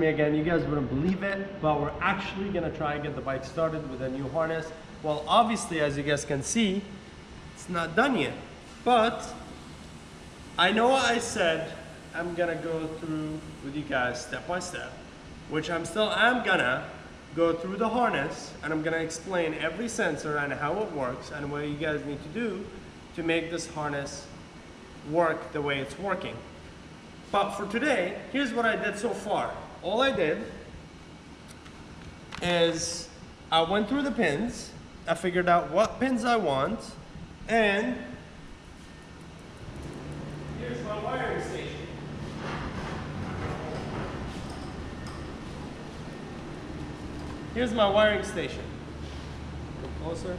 again, you guys wouldn't believe it, but we're actually gonna try and get the bike started with a new harness. Well, obviously, as you guys can see, it's not done yet, but I know I said I'm gonna go through with you guys step by step, which I'm gonna go through the harness, and I'm gonna explain every sensor and how it works and what you guys need to do to make this harness work the way it's working. But for today, here's what I did so far. All I did is I went through the pins, I figured out what pins I want, and here's my wiring station. Here's my wiring station. Go closer.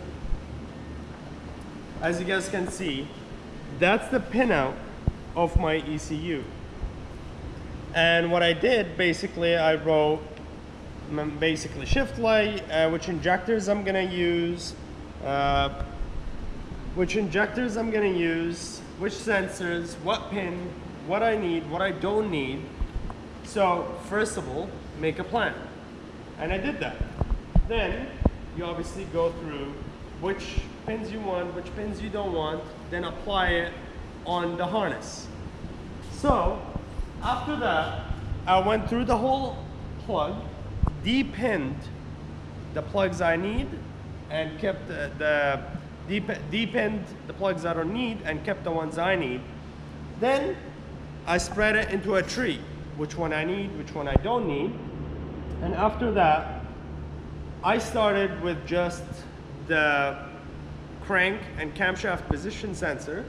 As you guys can see, that's the pinout of my ECU. And what I did, basically, I wrote basically shift light, which injectors I'm gonna use, which sensors, what pin, what I need, what I don't need. So first of all, make a plan. And I did that. Then you obviously go through which pins you want, which pins you don't want, then apply it on the harness. So after that, I went through the whole plug, depinned the plugs I need, and kept depinned the plugs I don't need, and kept the ones I need. Then I spread it into a tree, which one I need, which one I don't need. And after that, I started with just the crank and camshaft position sensor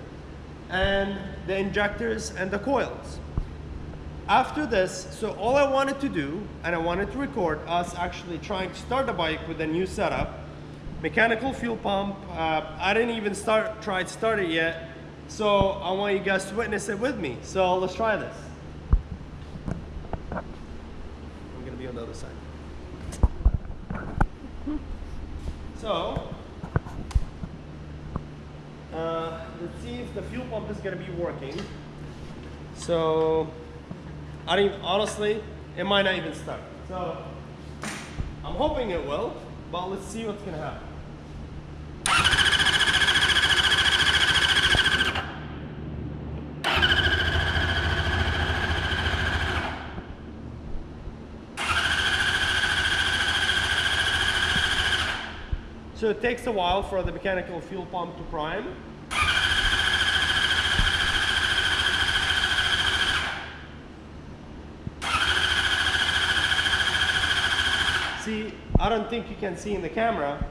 and the injectors and the coils. After this, so all I wanted to do, and I wanted to record us actually trying to start the bike with a new setup, mechanical fuel pump. I didn't even try to start it yet, so I want you guys to witness it with me. So let's try this. I'm gonna be on the other side. So, let's see if the fuel pump is gonna be working. So, honestly, it might not even start. So, I'm hoping it will, but let's see what's gonna happen. So it takes a while for the mechanical fuel pump to prime. See, I don't think you can see in the camera,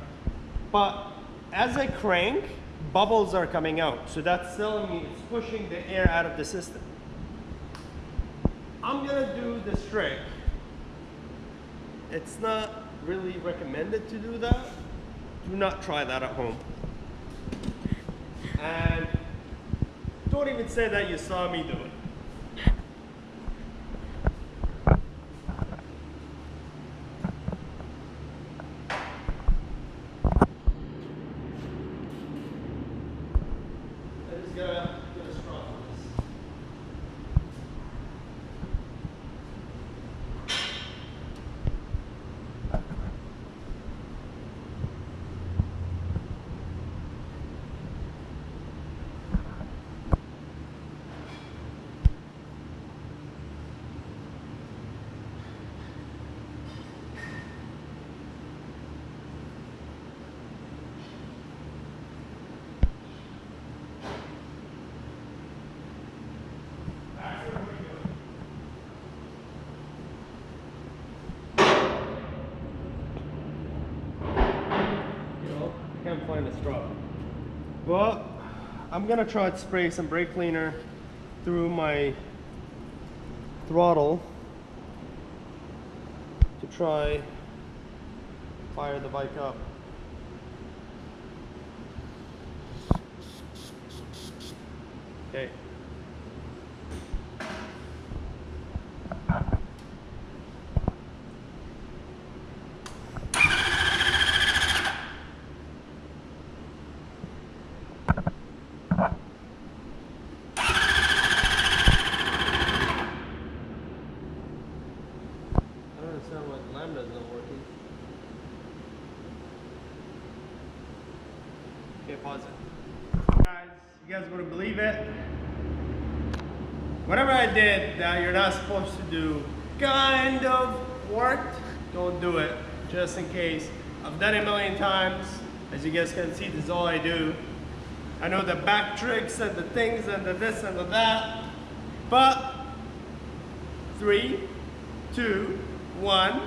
but as I crank, bubbles are coming out. So that's telling me it's pushing the air out of the system. I'm gonna do this trick. It's not really recommended to do that. Do not try that at home. And don't even say that you saw me do it. I just gotta get a straw for this. Can't find a straw. Well, I'm gonna try to spray some brake cleaner through my throttle to try fire the bike up. Okay. understand why the lambda is not working. Okay, pause it. Guys, you guys wouldn't believe it. Whatever I did that you're not supposed to do kind of worked, don't do it, just in case. I've done it a million times. As you guys can see, this is all I do. I know the back tricks and the things and the this and the that, but 3, 2, 1.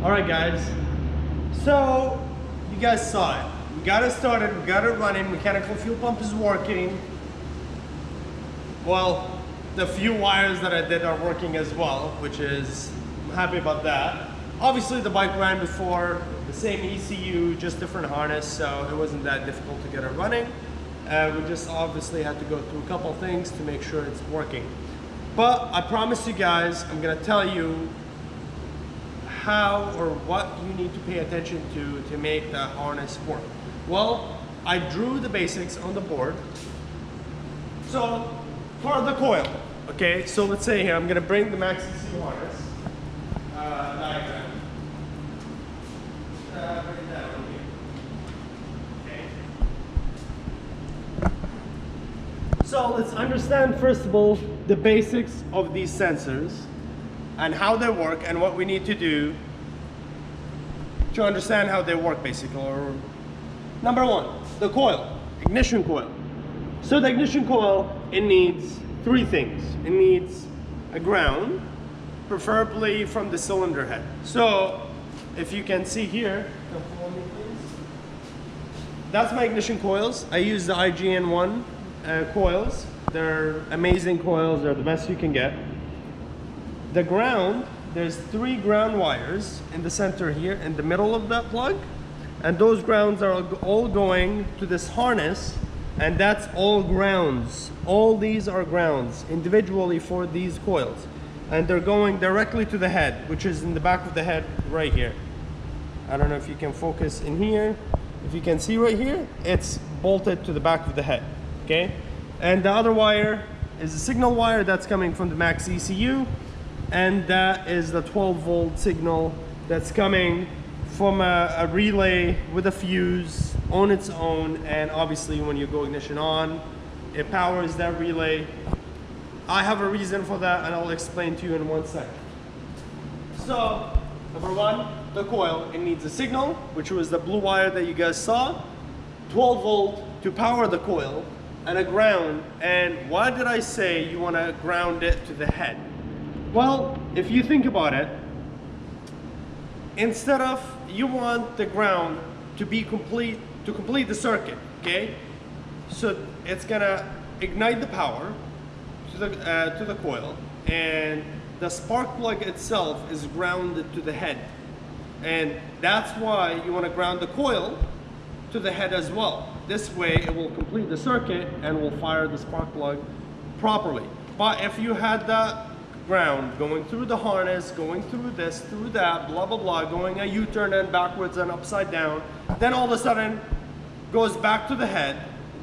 Alright guys, so you guys saw it. We got it started, we got it running, mechanical fuel pump is working. Well, the few wires that I did are working as well, which is, I'm happy about that. Obviously the bike ran before, the same ECU, just different harness, so it wasn't that difficult to get it running. We just obviously had to go through a couple things to make sure it's working. But I promise you guys, I'm gonna tell you how or what you need to pay attention to make the harness work. Well, I drew the basics on the board. So for the coil, okay, so let's say here I'm gonna bring the max ECU harness diagram. Bring it down here. Okay. So let's understand first of all the basics of these sensors and how they work and what we need to do to understand how they work basically. Or number one, the coil, ignition coil. So the ignition coil, it needs 3 things. It needs a ground, preferably from the cylinder head. So if you can see here, come follow me please. That's my ignition coils. I use the IGN1 coils. They're amazing coils, they're the best you can get. The ground, there's 3 ground wires in the center here in the middle of that plug, and those grounds are all going to this harness, and that's all grounds. All these are grounds individually for these coils, and they're going directly to the head, which is in the back of the head right here. I don't know if you can focus in here. If you can see right here, it's bolted to the back of the head, okay? And the other wire is a signal wire that's coming from the max ECU, and that is the 12-volt signal that's coming from a relay with a fuse on its own, and obviously when you go ignition on, it powers that relay. I have a reason for that, and I'll explain to you in 1 second. So, number 1, the coil, it needs a signal, which was the blue wire that you guys saw, 12 volt to power the coil, and a ground. And why did I say you want to ground it to the head? Well, if you think about it, instead of, you want the ground to be complete, to complete the circuit, okay? So it's gonna ignite the power to the coil, and the spark plug itself is grounded to the head. And that's why you want to ground the coil to the head as well. This way it will complete the circuit and will fire the spark plug properly. But if you had the ground, going through the harness, going through this, through that, blah, blah, blah, going a U-turn and backwards and upside down. Then all of a sudden, goes back to the head,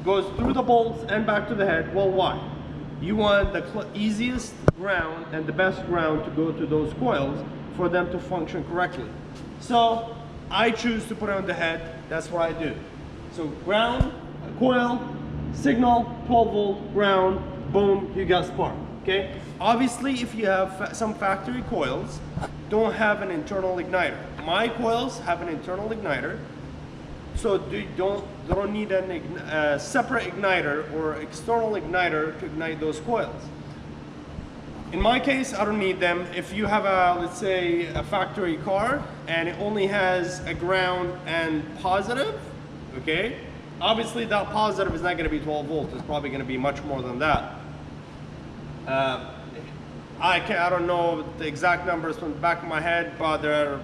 goes through the bolts and back to the head. Well, why? You want the easiest ground and the best ground to go to those coils for them to function correctly. So I choose to put it on the head. That's what I do. So ground, coil, signal, 12 volt, ground, boom, you got spark, okay? Obviously, if you have some factory coils, don't have an internal igniter. My coils have an internal igniter, so they don't need a separate igniter or external igniter to ignite those coils. In my case, I don't need them. If you have a, let's say, a factory car and it only has a ground and positive, okay? Obviously that positive is not going to be 12 volts. It's probably going to be much more than that. I don't know the exact numbers from the back of my head, but there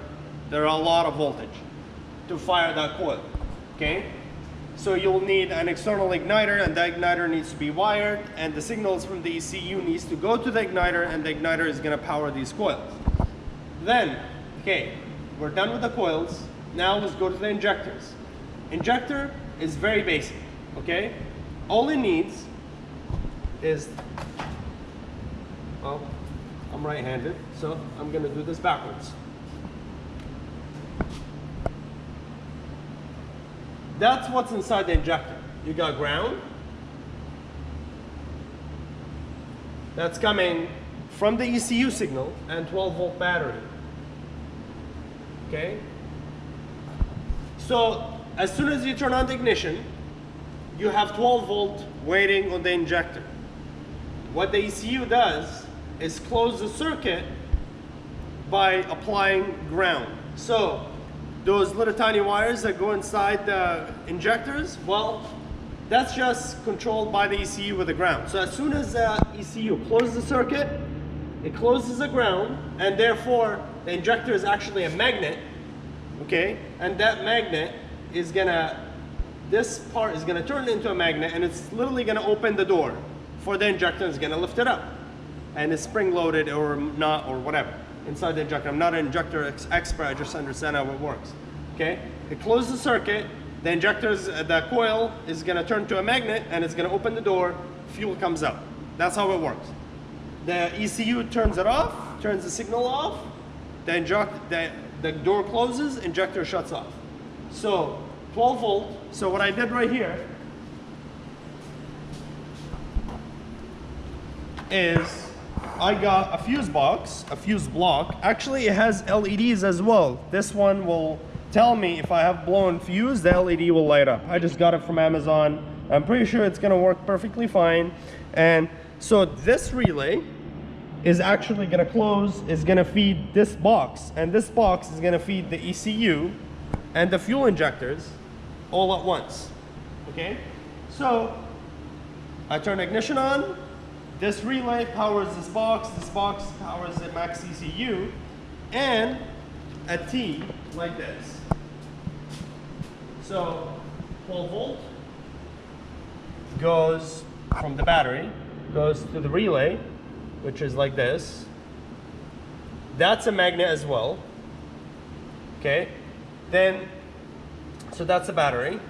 are a lot of voltage to fire that coil, okay? So you'll need an external igniter, and the igniter needs to be wired, and the signals from the ECU needs to go to the igniter, and the igniter is going to power these coils. Then, okay, we're done with the coils. Now let's go to the injectors. Injector is very basic, okay? All it needs is, well, I'm right-handed, so I'm going to do this backwards. That's what's inside the injector. You got ground. That's coming from the ECU signal and 12 volt battery. Okay? So as soon as you turn on the ignition, you have 12 volt waiting on the injector. What the ECU does is close the circuit by applying ground. So those little tiny wires that go inside the injectors, well, that's just controlled by the ECU with the ground. So as soon as the ECU closes the circuit, it closes the ground, and therefore the injector is actually a magnet, okay? And that magnet is gonna, this part is gonna turn into a magnet, and it's literally gonna open the door for the injector, and it's gonna lift it up. And it's spring loaded or not, or whatever, inside the injector. I'm not an injector expert, I just understand how it works, okay? It closes the circuit, the injectors, the coil is gonna turn to a magnet, and it's gonna open the door, fuel comes out. That's how it works. The ECU turns it off, turns the signal off, the door closes, injector shuts off. So 12 volt, so what I did right here is I got a fuse box, a fuse block. Actually, it has LEDs as well. This one will tell me if I have blown fuse, the LED will light up. I just got it from Amazon. I'm pretty sure it's gonna work perfectly fine. And so this relay is actually gonna close, is gonna feed this box. And this box is gonna feed the ECU and the fuel injectors all at once, okay? So I turn ignition on. This relay powers this box powers the max ECU, and a T like this. So 12 volt goes from the battery, goes to the relay, which is like this. That's a magnet as well, okay? Then, so that's a battery.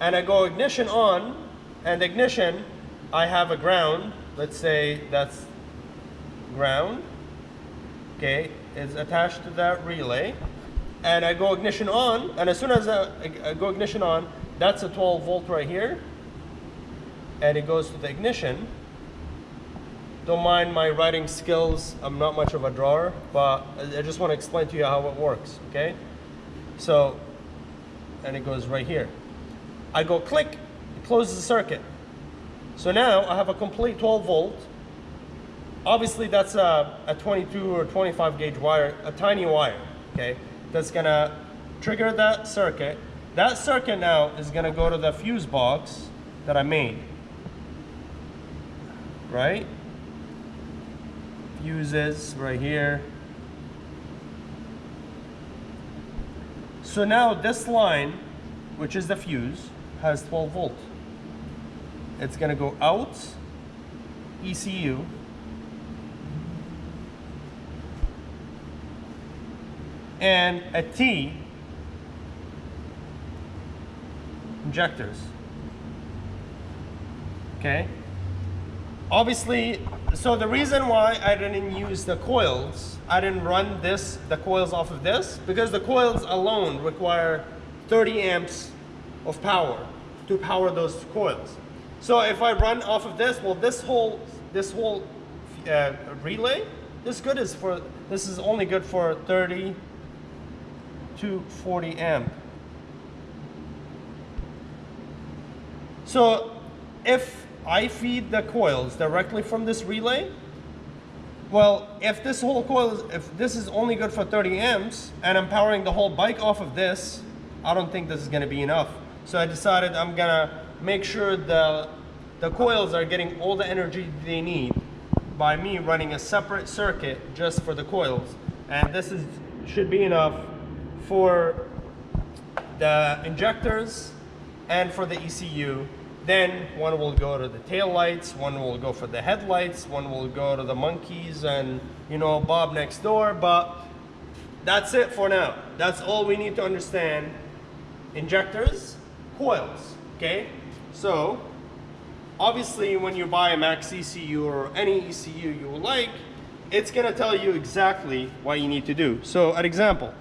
And I go ignition on, and ignition, I have a ground. Let's say that's ground, okay, is attached to that relay, and I go ignition on, and as soon as I go ignition on, that's a 12 volt right here, and it goes to the ignition. Don't mind my writing skills, I'm not much of a drawer, but I just want to explain to you how it works, okay? So, and it goes right here. I go click, it closes the circuit. So now I have a complete 12 volt. Obviously that's a 22 or 25 gauge wire, a tiny wire, okay? That's gonna trigger that circuit. That circuit now is gonna go to the fuse box that I made, right? Fuses right here. So now this line, which is the fuse, has 12 volt. It's gonna go out, ECU, and a T, injectors. Okay. Obviously, so the reason why I didn't use the coils, I didn't run the coils off of this, because the coils alone require 30 amps of power to power those coils. So if I run off of this, well, this whole relay, this is only good for 30 to 40 amp. So if I feed the coils directly from this relay, well, if this whole coil if this is only good for 30 amps and I'm powering the whole bike off of this, I don't think this is gonna be enough. So I decided I'm gonna make sure the coils are getting all the energy they need by me running a separate circuit just for the coils. And this should be enough for the injectors and for the ECU. Then one will go to the tail lights, one will go for the headlights, one will go to the monkeys and, you know, Bob next door. But that's it for now. That's all we need to understand. Injectors, coils, okay? So obviously when you buy a Max ECU or any ECU you like, it's gonna tell you exactly what you need to do. So an example,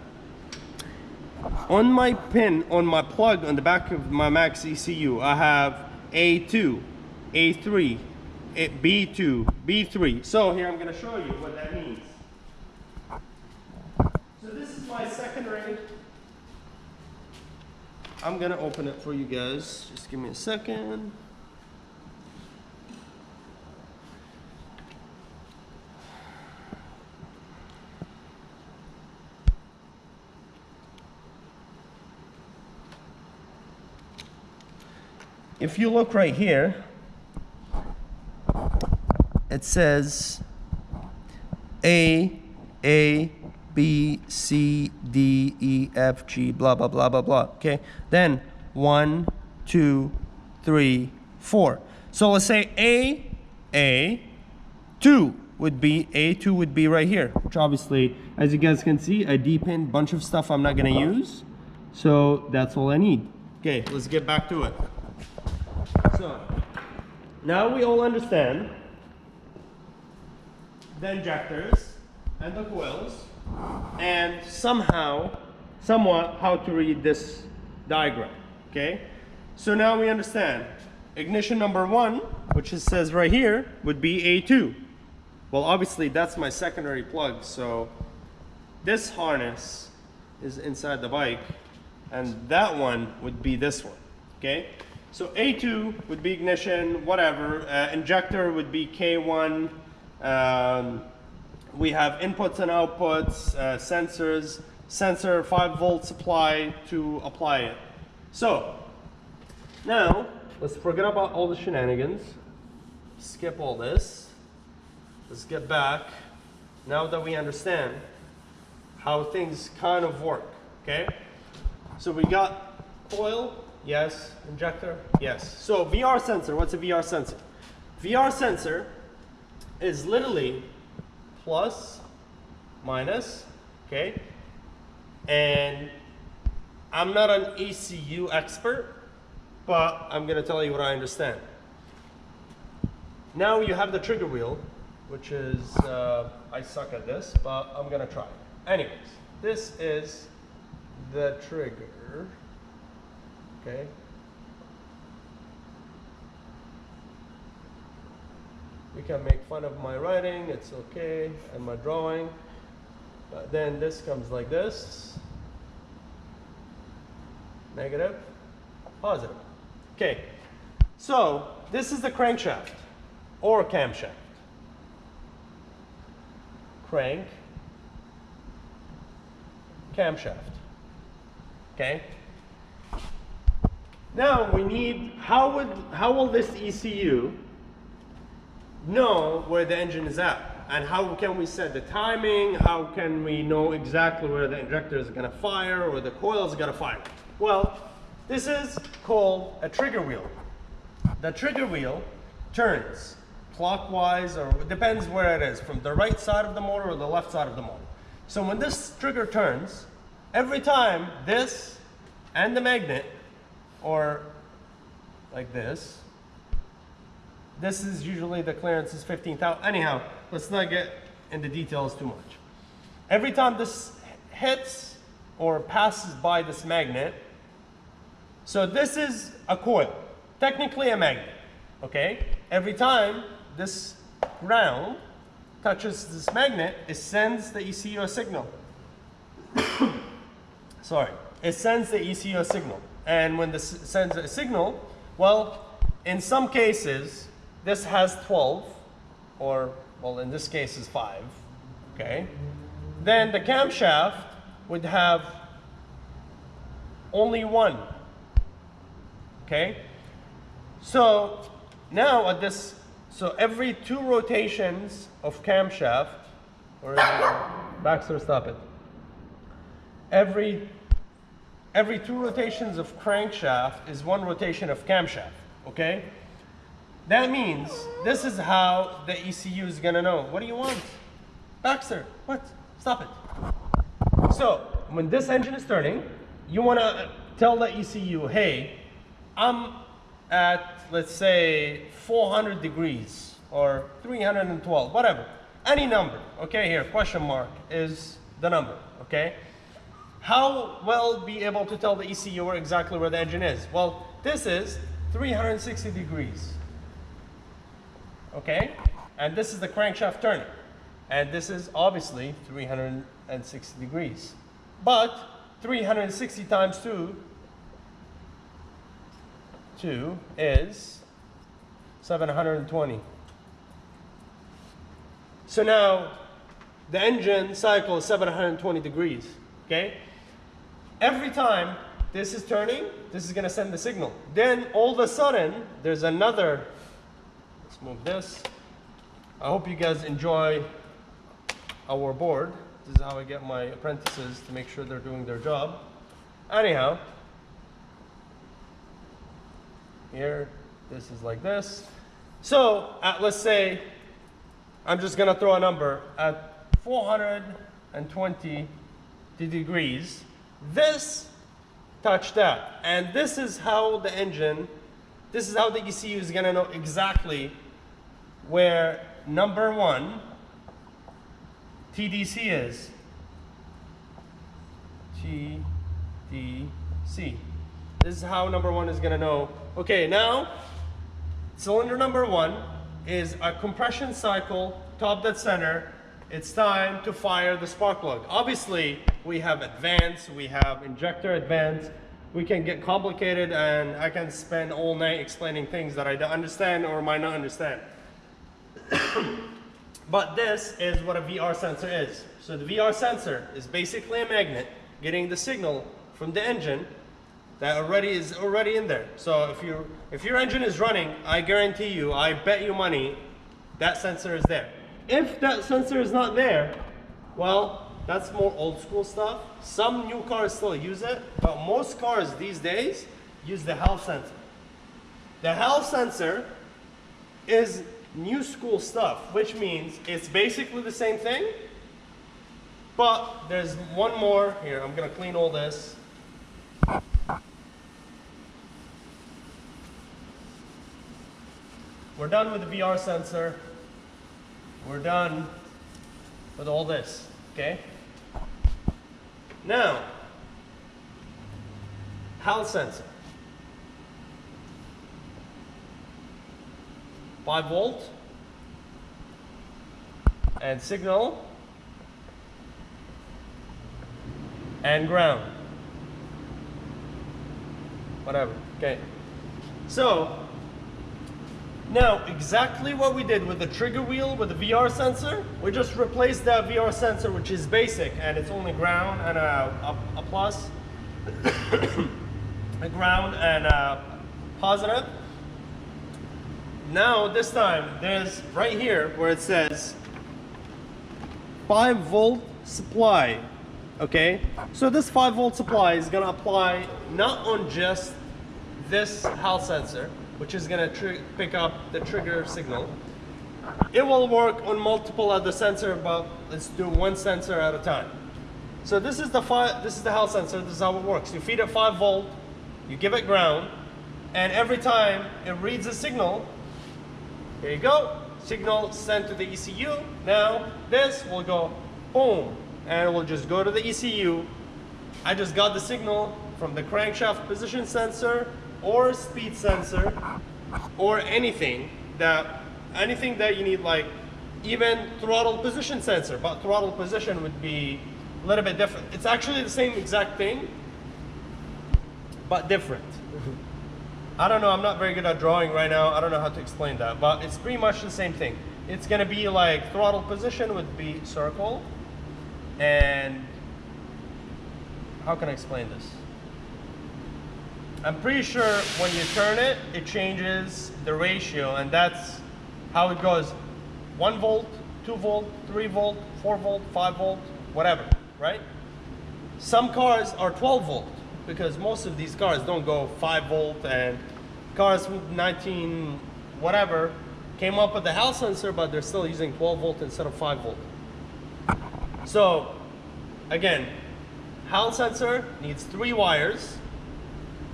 on my pin, on my plug on the back of my Max ECU, I have A2, A3, B2, B3. So here I'm gonna show you what that means. So this is my secondary. I'm gonna open it for you guys. Just give me a second. If you look right here, it says A, B, C, D, E, F, G, blah, blah, blah, blah, blah, okay? Then 1, 2, 3, 4. So let's say A2 would be right here, which obviously, as you guys can see, I depinned a bunch of stuff I'm not gonna use. So that's all I need. Okay, let's get back to it. So now we all understand the injectors and the coils and somewhat how to read this diagram, okay? So now we understand ignition number 1, which it says right here, would be A2. Well, obviously that's my secondary plug, so this harness is inside the bike and that one would be this one, okay? So A2 would be ignition, whatever. Injector would be K1. We have inputs and outputs, sensors, sensor 5-volt supply to apply it. So now let's forget about all the shenanigans. Skip all this. Let's get back. Now that we understand how things kind of work, okay? So we got coil. Yes. Injector? Yes. So VR sensor, what's a VR sensor? VR sensor is literally plus, minus, okay? And I'm not an ECU expert, but I'm gonna tell you what I understand. Now you have the trigger wheel, which is, I suck at this, but I'm gonna try. Anyways, this is the trigger. Okay. You can make fun of my writing, it's okay, and my drawing. But then this comes like this. Negative, positive. Okay. So this is the crankshaft or camshaft. Crank, camshaft. Okay. Now we need, how will this ECU know where the engine is at? And how can we set the timing? How can we know exactly where the injector is gonna fire or the coil is gonna fire? Well, this is called a trigger wheel. The trigger wheel turns clockwise, or it depends where it is, from the right side of the motor or the left side of the motor. So when this trigger turns, every time this and the magnet, or like this is usually the clearance is 15,000. Anyhow, let's not get into details too much. Every time this hits or passes by this magnet, so this is a coil, technically a magnet, okay? Every time this ground touches this magnet, it sends the ECU a signal. Sorry, it sends the ECU a signal. And when this sends a signal, well, in some cases, this has 12, or, well, in this case is 5, okay? Then the camshaft would have only 1, okay? So now at this, so every 2 rotations of camshaft, or Baxter, stop it. Every 2 rotations of crankshaft is 1 rotation of camshaft, okay? That means this is how the ECU is gonna know. What do you want? Baxter, what? Stop it. So when this engine is turning, you wanna tell the ECU, hey, I'm at, let's say, 400 degrees or 312, whatever. Any number, okay, here, question mark is the number, okay? How well be able to tell the ECU exactly where the engine is? Well, this is 360 degrees, okay? And this is the crankshaft turning. And this is obviously 360 degrees. But 360 times 2 is 720. So now the engine cycle is 720 degrees, okay? Every time this is turning, this is gonna send the signal. Then all of a sudden, there's another, let's move this. I hope you guys enjoy our board. This is how I get my apprentices to make sure they're doing their job. Anyhow, here, this is like this. So, let's say, I'm just gonna throw a number, at 420 degrees, this touched that. And this is how the engine, this is how the ECU is gonna know exactly where number 1 TDC is. TDC. This is how number 1 is gonna know. Okay, now, cylinder number 1 is a compression cycle, top dead center. It's time to fire the spark plug. Obviously, we have advanced, we have injector advanced. We can get complicated, and I can spend all night explaining things that I don't understand or might not understand. But this is what a VR sensor is. So the VR sensor is basically a magnet getting the signal from the engine that is already in there. So if your engine is running, I guarantee you, I bet you money, that sensor is there. If that sensor is not there, well, that's more old school stuff. Some new cars still use it, but most cars these days use the Hall sensor. The Hall sensor is new school stuff, which means it's basically the same thing, but there's one more. Here, I'm gonna clean all this. We're done with the VR sensor. We're done with all this, okay? Now, Hall sensor. 5 volt and signal and ground. Whatever, okay. So, now exactly what we did with the trigger wheel with the VR sensor, we just replaced that VR sensor, which is basic, and it's only ground and a plus, a ground and a positive. Now this time there's right here where it says 5 volt supply, okay? So this 5 volt supply is gonna apply not on just this Hall sensor, which is gonna pick up the trigger signal, It will work on multiple other sensor, but let's do one sensor at a time. So this is the health sensor. This is how it works. You feed it 5 volt, you give it ground, and every time it reads a signal, here you go, signal sent to the ECU. Now this will go boom, and it will just go to the ECU. I just got the signal from the crankshaft position sensor or speed sensor or anything that you need, like even throttle position sensor, but throttle position would be a little bit different. It's actually the same exact thing, but different. I don't know, I'm not very good at drawing right now. I don't know how to explain that, but it's pretty much the same thing. It's gonna be like throttle position would be circle, and how can I explain this? I'm pretty sure when you turn it, it changes the ratio, and that's how it goes. 1 volt, 2 volt, 3 volt, 4 volt, 5 volt, whatever, right? Some cars are 12 volt, because most of these cars don't go 5 volt, and cars with 19 whatever came up with the Hall sensor, but they're still using 12 volt instead of 5 volt. So again, Hall sensor needs 3 wires,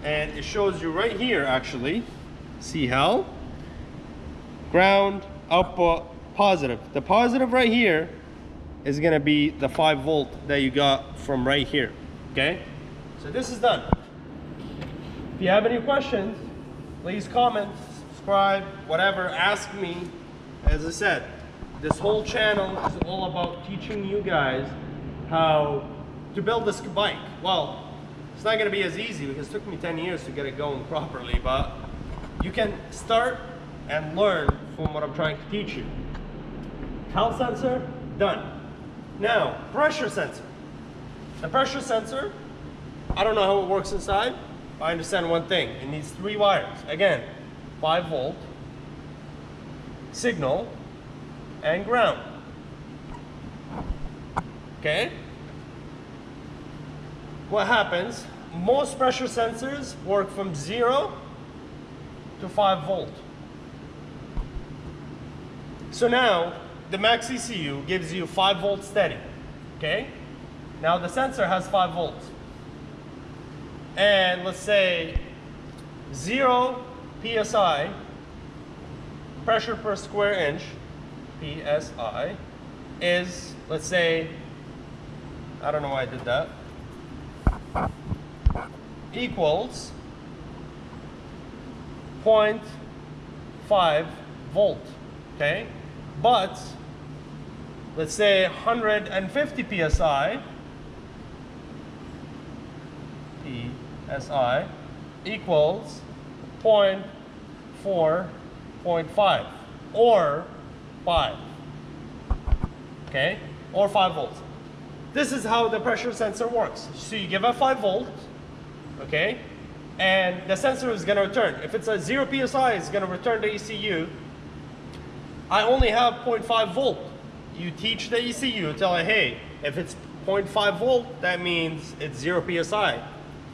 and it shows you right here actually. See how? Ground, output, positive. The positive right here is gonna be the 5 volt that you got from right here, okay? So this is done. If you have any questions, please comment, subscribe, whatever, ask me. As I said, this whole channel is all about teaching you guys how to build this bike. Well, it's not gonna be as easy because it took me 10 years to get it going properly, but you can start and learn from what I'm trying to teach you. Health sensor, done. Now, pressure sensor. The pressure sensor, I don't know how it works inside, but I understand one thing. It needs 3 wires. Again, 5 volt, signal, and ground. Okay? What happens? Most pressure sensors work from 0 to 5 volt. So now, the max ECU gives you 5 volt steady. Okay? Now the sensor has 5 volts. And let's say 0 PSI, pressure per square inch, PSI, is, let's say, I don't know why I did that, equals 0.5 volt, okay? But let's say 150 PSI, PSI equals 0.4.5 or 5, okay? Or 5 volts. This is how the pressure sensor works. So you give a 5 volt, okay? And the sensor is gonna return. If it's a 0 PSI, it's gonna return the ECU. I only have 0.5 volt. You teach the ECU, tell it, hey, if it's 0.5 volt, that means it's 0 PSI.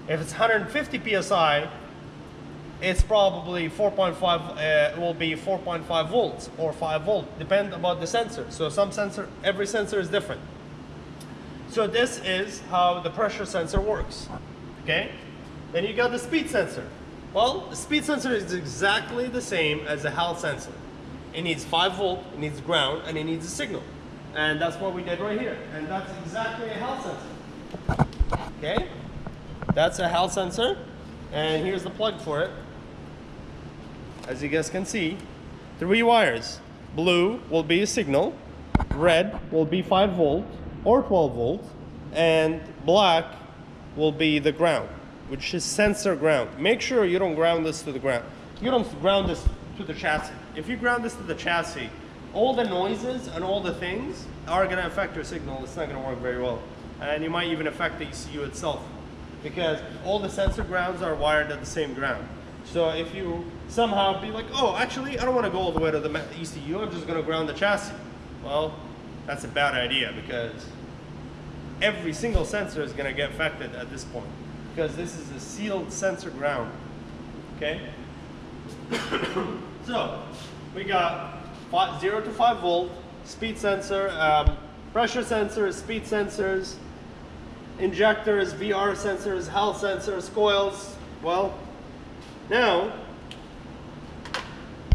If it's 150 PSI, it's probably 4.5, it will be 4.5 volts or 5 volt, depend about the sensor. So every sensor is different. So this is how the pressure sensor works, okay? Then you got the speed sensor. Well, the speed sensor is exactly the same as the Hall sensor. It needs 5 volt, it needs ground, and it needs a signal. And that's what we did right here. And that's exactly a Hall sensor. Okay? That's a Hall sensor. And here's the plug for it. As you guys can see, 3 wires. Blue will be a signal, red will be 5 volt or 12 volt, and black will be the ground, which is sensor ground. Make sure you don't ground this to the ground. You don't ground this to the chassis. If you ground this to the chassis, all the noises and all the things are going to affect your signal. It's not going to work very well. And you might even affect the ECU itself, because all the sensor grounds are wired at the same ground. So if you somehow be like, oh, actually, I don't want to go all the way to the ECU, I'm just going to ground the chassis. Well, that's a bad idea, because every single sensor is going to get affected at this point, because this is a sealed sensor ground. Okay? So we got 0 to 5 volt, speed sensor, pressure sensors, speed sensors, injectors, VR sensors, health sensors, coils. Well, now,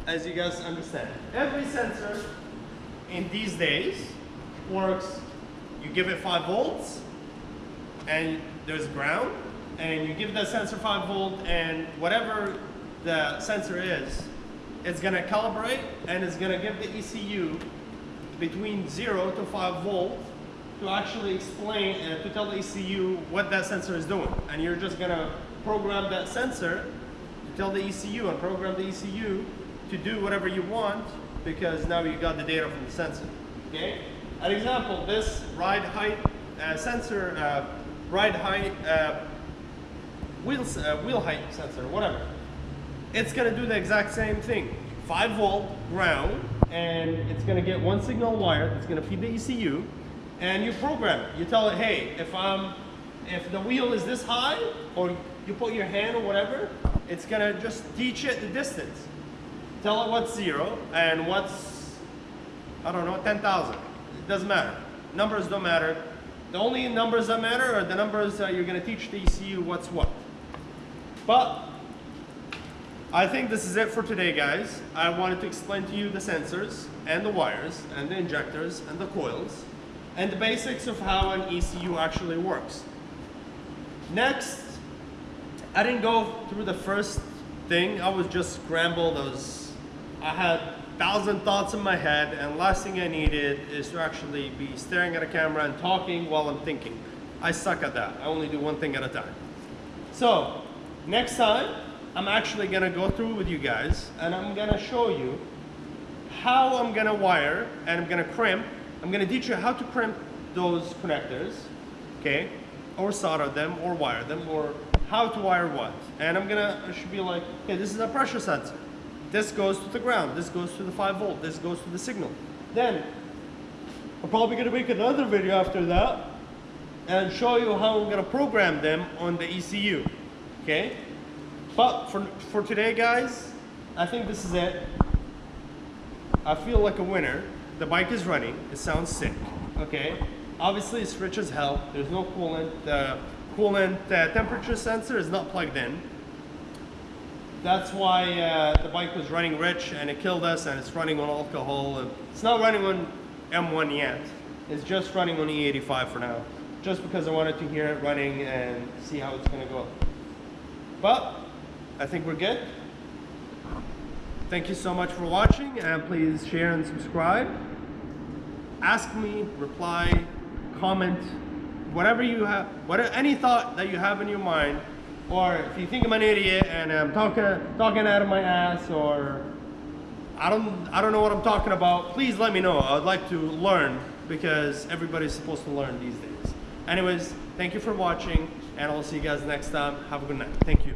as you guys understand, every sensor in these days works. You give it 5 volts and there's ground, and you give that sensor 5 volt, and whatever the sensor is, it's going to calibrate and it's going to give the ECU between 0 to 5 volt to actually explain, to tell the ECU what that sensor is doing. And you're just going to program that sensor to tell the ECU and program the ECU to do whatever you want, because now you got the data from the sensor. Okay? An example, this ride height sensor, ride height, wheel height sensor, whatever. It's going to do the exact same thing. 5 volt ground, and it's going to get one signal wire that's going to feed the ECU, and you program it. You tell it, hey, if the wheel is this high, or you put your hand or whatever, it's going to just teach it the distance. Tell it what's 0 and what's, I don't know, 10,000. It doesn't matter. Numbers don't matter. The only numbers that matter are the numbers that you're going to teach the ECU what's what. But I think this is it for today, guys. I wanted to explain to you the sensors and the wires and the injectors and the coils and the basics of how an ECU actually works. Next, I didn't go through the first thing. I was just scrambled. I had 1,000 thoughts in my head, and last thing I needed is to actually be staring at a camera and talking while I'm thinking. I suck at that. I only do one thing at a time. So next time, I'm actually gonna go through with you guys, and I'm gonna show you how I'm gonna wire, and I'm gonna crimp. I'm gonna teach you how to crimp those connectors, okay? Or solder them, or wire them, or how to wire what. And I should be like, okay, this is a pressure sensor. This goes to the ground, this goes to the 5 volt, this goes to the signal. Then, I'm probably gonna make another video after that and show you how I'm gonna program them on the ECU, okay? But for today, guys, I think this is it. I feel like a winner. The bike is running, it sounds sick, okay? Obviously it's rich as hell, there's no coolant. The coolant temperature sensor is not plugged in. That's why the bike was running rich and it killed us, and it's running on alcohol. It's not running on M1 yet. It's just running on E85 for now. Just because I wanted to hear it running and see how it's gonna go. But I think we're good. Thank you so much for watching, and please share and subscribe. Ask me, reply, comment, whatever you have, any thought that you have in your mind. Or if you think I'm an idiot and I'm talking out of my ass, or I don't know what I'm talking about, please let me know. I'd like to learn, because everybody's supposed to learn these days. Anyways, thank you for watching, and I'll see you guys next time. Have a good night. Thank you.